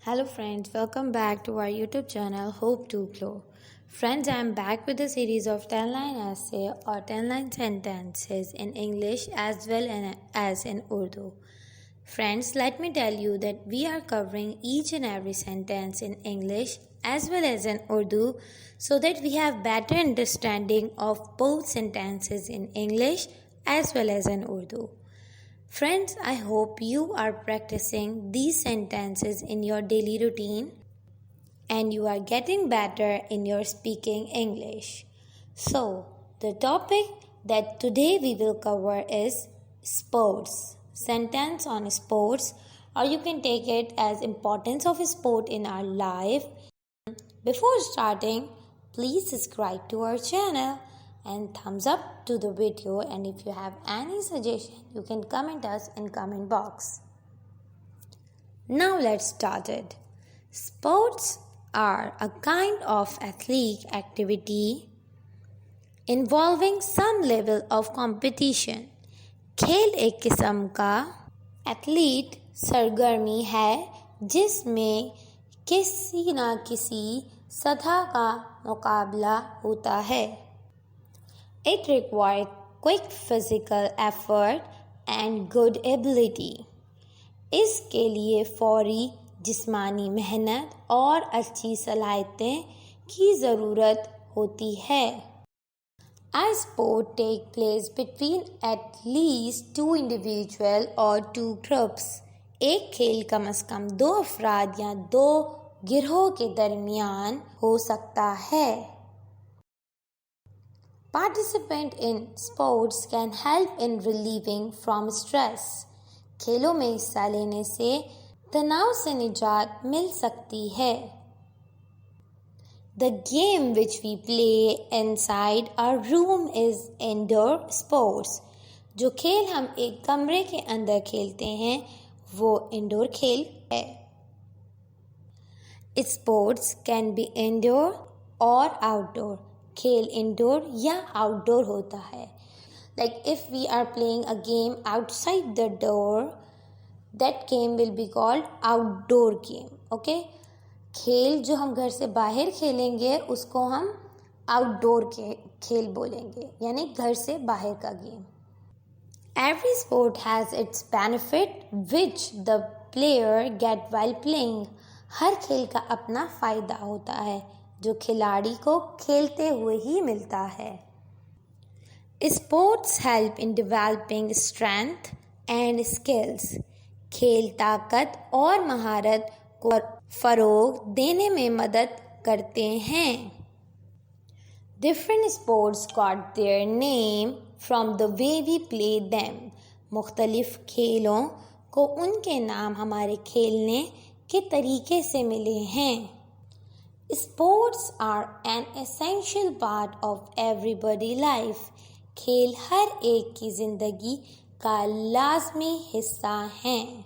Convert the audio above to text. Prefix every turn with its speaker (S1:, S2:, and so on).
S1: Hello friends, welcome back to our YouTube channel Hope to Glow. Friends, I am back with a series of 10-line essay or 10-line sentences in English as well as in Urdu. Friends, let me tell you that we are covering each and every sentence in English as well as in Urdu so that we have better understanding of both sentences in English as well as in Urdu. Friends, I hope you are practicing these sentences in your daily routine and you are getting better in your speaking English. So, the topic that today we will cover is sports. Sentence on sports, or you can take it as importance of sport in our life. Before starting, please subscribe to our channel and thumbs up to the video, and if you have any suggestion you can comment us in comment box. Now let's start it. Sports are a kind of athletic activity involving some level of competition. खेल एक किस्म का athlete सरगर्मी है जिसमें किसी न किसी सतह का मुकाबला होता है. It requires quick physical effort and good ability. इसके लिए फौरी जिस्मानी मेहनत और अच्छी सलाहियतें की ज़रूरत होती है. A sport takes place between at least two individuals or two groups. एक खेल कम से कम दो अफराद या दो गिरोह के दरमियान हो सकता है. Participants in sports can help in relieving from stress. खेलों में हिस्सा लेने से तनाव से निजात मिल सकती है. The game which we play inside our room is indoor sports. जो खेल हम एक कमरे के अंदर खेलते हैं वो इंडोर खेल है. Sports can be indoor or outdoor. खेल इंडोर या आउटडोर होता है. Like if we are playing a game outside the door, that game will be called outdoor game. Okay? खेल जो हम घर से बाहर खेलेंगे उसको हम आउटडोर के खेल बोलेंगे, यानी घर से बाहर का game. Every sport has its benefit which the player get while playing. हर खेल का अपना फ़ायदा होता है जो खिलाड़ी को खेलते हुए ही मिलता है. Sports help in developing strength and skills. खेल ताकत और महारत को फ़रोग़ देने में मदद करते हैं. Different sports got their name from the way we play them. मुख्तलिफ खेलों को उनके नाम हमारे खेलने के तरीके से मिले हैं. Sports are an essential part of everybody's life. खेल हर एक की ज़िंदगी का लाज़मी हिस्सा हैं.